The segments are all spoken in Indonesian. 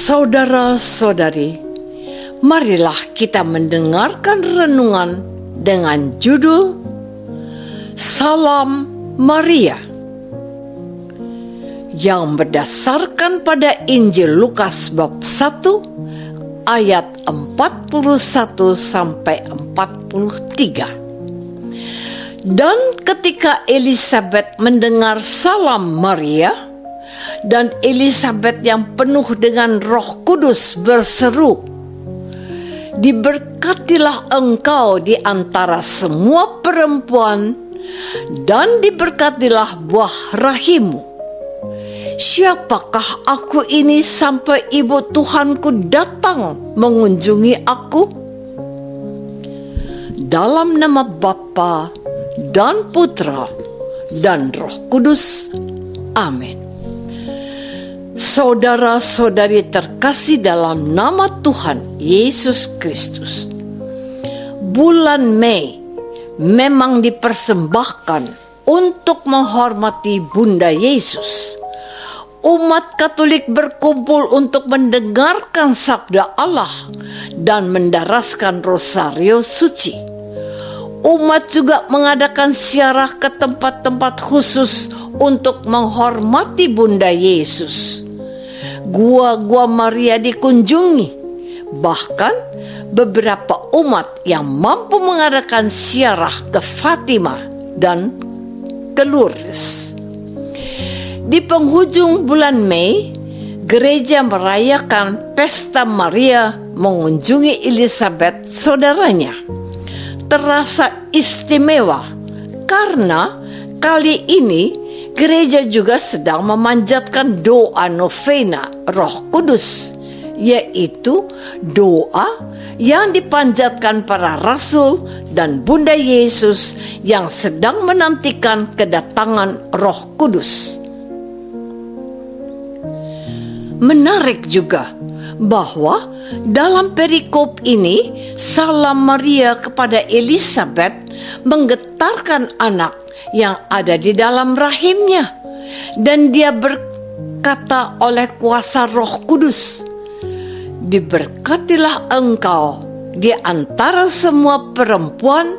Saudara-saudari, marilah kita mendengarkan renungan dengan judul Salam Maria yang berdasarkan pada Injil Lukas bab 1 ayat 41 sampai 43. Dan ketika Elisabet mendengar salam Maria, dan Elisabet yang penuh dengan Roh Kudus berseru, "Diberkatilah engkau di antara semua perempuan, dan diberkatilah buah rahimmu. Siapakah aku ini sampai ibu Tuhanku datang mengunjungi aku? Dalam nama Bapa dan Putra dan Roh Kudus. Amin." Saudara-saudari terkasih dalam nama Tuhan Yesus Kristus, bulan Mei memang dipersembahkan untuk menghormati Bunda Yesus. Umat Katolik berkumpul untuk mendengarkan sabda Allah dan mendaraskan rosario suci. Umat juga mengadakan ziarah ke tempat-tempat khusus untuk menghormati Bunda Yesus. Gua-gua Maria dikunjungi. Bahkan beberapa umat yang mampu mengadakan ziarah ke Fatimah dan ke Lourdes. Di penghujung bulan Mei, gereja merayakan pesta Maria mengunjungi Elisabet saudaranya. Terasa istimewa karena kali ini gereja juga sedang memanjatkan doa novena Roh Kudus, yaitu doa yang dipanjatkan para rasul dan Bunda Yesus yang sedang menantikan kedatangan Roh Kudus. Menarik juga bahwa dalam perikop ini salam Maria kepada Elisabet menggetarkan anak yang ada di dalam rahimnya, dan dia berkata oleh kuasa Roh Kudus, "Diberkatilah engkau di antara semua perempuan,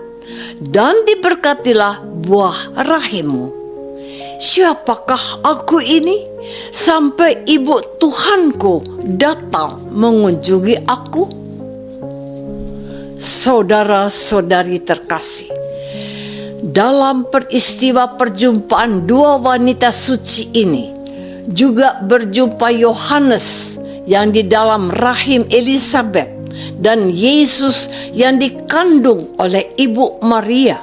dan diberkatilah buah rahimmu." Siapakah aku ini sampai ibu Tuhanku datang mengunjungi aku? Saudara-saudari terkasih, dalam peristiwa perjumpaan dua wanita suci ini juga berjumpa Yohanes yang di dalam rahim Elisabet dan Yesus yang dikandung oleh ibu Maria.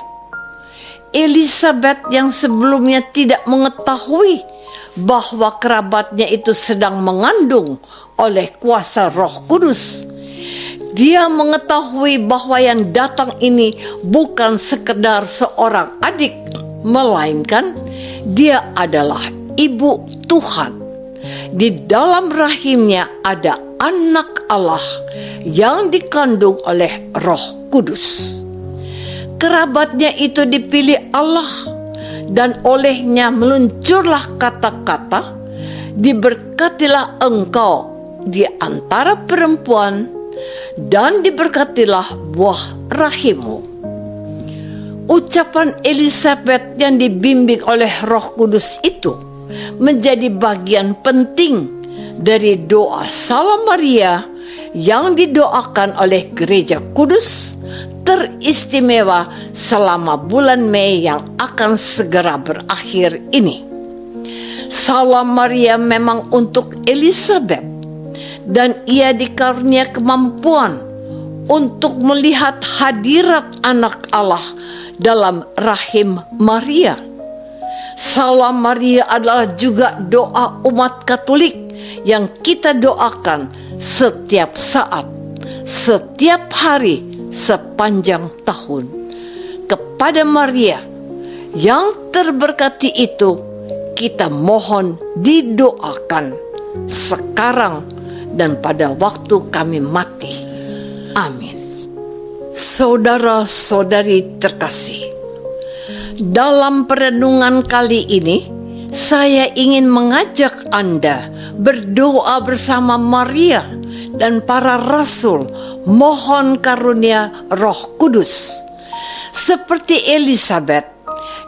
Elisabet yang sebelumnya tidak mengetahui bahwa kerabatnya itu sedang mengandung oleh kuasa Roh Kudus. Dia mengetahui bahwa yang datang ini bukan sekedar seorang adik, melainkan dia adalah ibu Tuhan. Di dalam rahimnya ada anak Allah yang dikandung oleh Roh Kudus. Kerabatnya itu dipilih Allah, dan olehnya meluncurlah kata-kata, "Diberkatilah engkau di antara perempuan, dan diberkatilah buah rahimmu." Ucapan Elisabet yang dibimbing oleh Roh Kudus itu menjadi bagian penting dari doa salam Maria yang didoakan oleh Gereja Kudus teristimewa selama bulan Mei yang akan segera berakhir ini. Salam Maria memang untuk Elisabet, dan ia dikarunia kemampuan untuk melihat hadirat anak Allah dalam rahim Maria. Salam Maria adalah juga doa umat Katolik yang kita doakan setiap saat, setiap hari, sepanjang tahun. Kepada Maria yang terberkati itu, kita mohon didoakan sekarang dan pada waktu kami mati. Amin. Saudara-saudari terkasih, dalam perenungan kali ini saya ingin mengajak Anda berdoa bersama Maria dan para rasul, mohon karunia Roh Kudus. Seperti Elisabet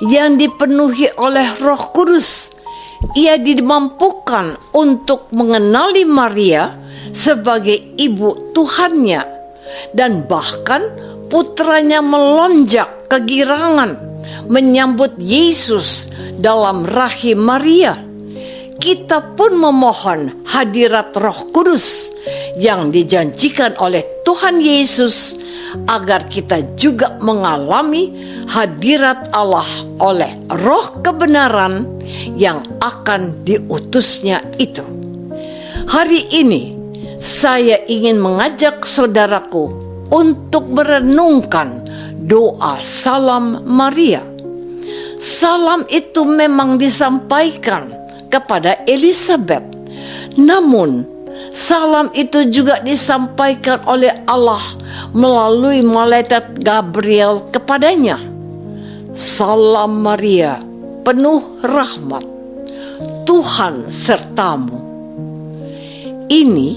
yang dipenuhi oleh Roh Kudus, ia dimampukan untuk mengenali Maria sebagai ibu Tuhannya, dan bahkan putranya melonjak kegirangan menyambut Yesus dalam rahim Maria. Kita pun memohon hadirat Roh Kudus yang dijanjikan oleh Tuhan Yesus, agar kita juga mengalami hadirat Allah oleh Roh kebenaran yang akan diutusnya itu. Hari ini saya ingin mengajak saudaraku untuk merenungkan doa Salam Maria. Salam itu memang disampaikan kepada Elisabet, namun salam itu juga disampaikan oleh Allah melalui malaikat Gabriel kepadanya. Salam Maria, penuh rahmat, Tuhan sertamu. Ini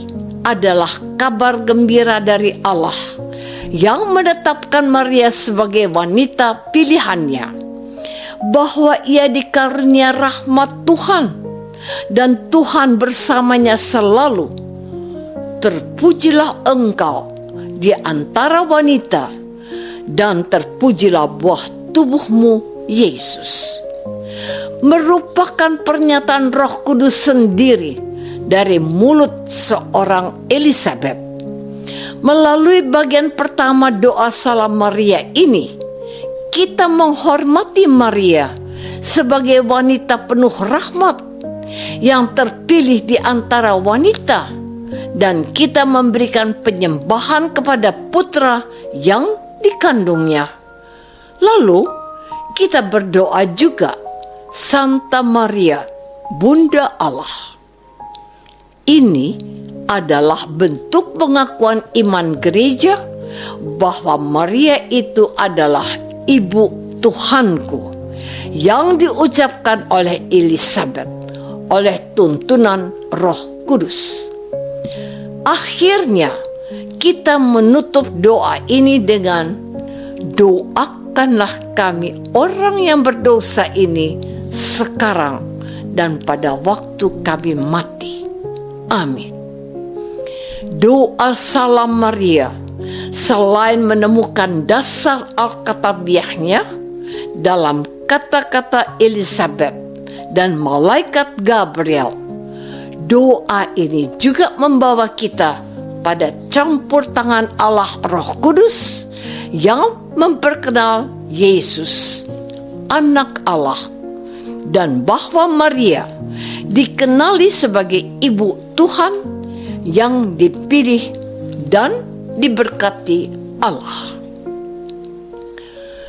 adalah kabar gembira dari Allah yang menetapkan Maria sebagai wanita pilihannya, bahwa ia dikarunia rahmat Tuhan dan Tuhan bersamanya selalu. Terpujilah engkau di antara wanita, dan terpujilah buah tubuhmu, Yesus. Merupakan pernyataan Roh Kudus sendiri dari mulut seorang Elisabet. Melalui bagian pertama doa Salam Maria ini, kita menghormati Maria sebagai wanita penuh rahmat yang terpilih di antara wanita, dan kita memberikan penyembahan kepada putra yang dikandungnya. Lalu kita berdoa juga, Santa Maria, Bunda Allah. Ini adalah bentuk pengakuan iman gereja bahwa Maria itu adalah ibu Tuhanku, yang diucapkan oleh Elisabet oleh tuntunan Roh Kudus. Akhirnya kita menutup doa ini dengan, doakanlah kami orang yang berdosa ini sekarang dan pada waktu kami mati. Amin. Doa Salam Maria selain menemukan dasar Alkitabiahnya dalam kata-kata Elisabet dan malaikat Gabriel, doa ini juga membawa kita pada campur tangan Allah Roh Kudus yang memperkenal Yesus, Anak Allah, dan bahwa Maria dikenali sebagai ibu Tuhan yang dipilih dan diberkati Allah.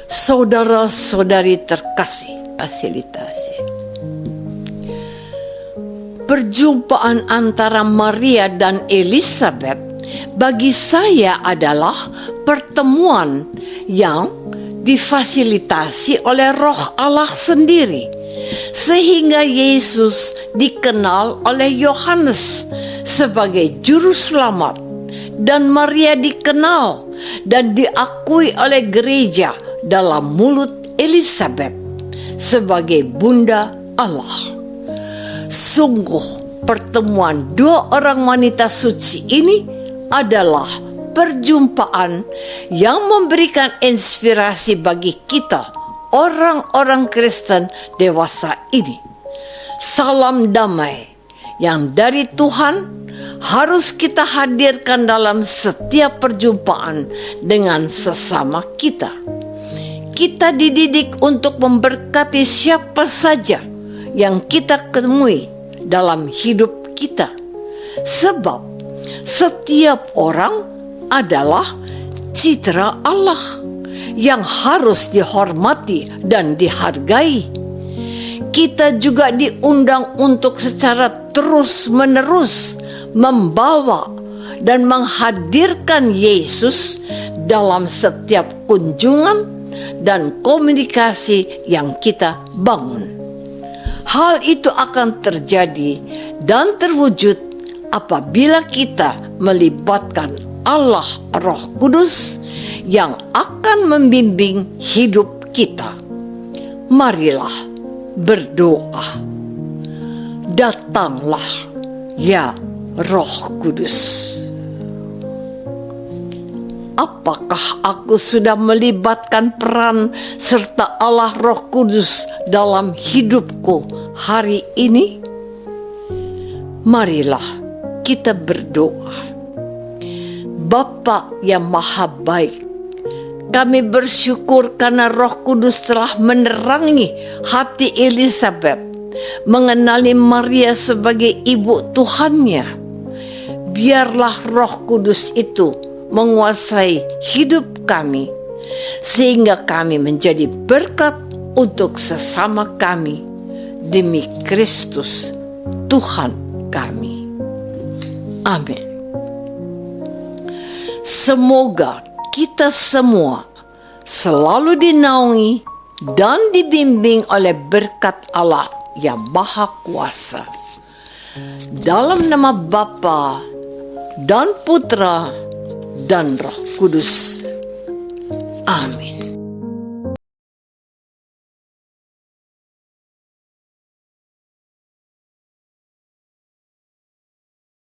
Saudara-saudari terkasih, fasilitasi. Perjumpaan antara Maria dan Elisabet bagi saya adalah pertemuan yang difasilitasi oleh Roh Allah sendiri, sehingga Yesus dikenal oleh Yohanes sebagai juru selamat, dan Maria dikenal dan diakui oleh gereja dalam mulut Elisabet sebagai Bunda Allah. Sungguh pertemuan dua orang wanita suci ini adalah perjumpaan yang memberikan inspirasi bagi kita, orang-orang Kristen dewasa ini. Salam damai yang dari Tuhan harus kita hadirkan dalam setiap perjumpaan dengan sesama kita. Kita dididik untuk memberkati siapa saja yang kita temui dalam hidup kita, sebab setiap orang adalah citra Allah yang harus dihormati dan dihargai. Kita juga diundang untuk secara terus-menerus membawa dan menghadirkan Yesus dalam setiap kunjungan dan komunikasi yang kita bangun. Hal itu akan terjadi dan terwujud apabila kita melibatkan Allah Roh Kudus yang akan membimbing hidup kita. Marilah berdoa. Datanglah ya Roh Kudus. Apakah aku sudah melibatkan peran serta Allah Roh Kudus dalam hidupku hari ini? Marilah kita berdoa. Bapa yang Maha Baik, kami bersyukur karena Roh Kudus telah menerangi hati Elizabeth, mengenali Maria sebagai ibu Tuhannya. Biarlah Roh Kudus itu menguasai hidup kami, sehingga kami menjadi berkat untuk sesama kami demi Kristus Tuhan kami. Amin. Semoga kita semua selalu dinaungi dan dibimbing oleh berkat Allah yang Maha Kuasa. Dalam nama Bapa dan Putra dan Roh Kudus. Amin.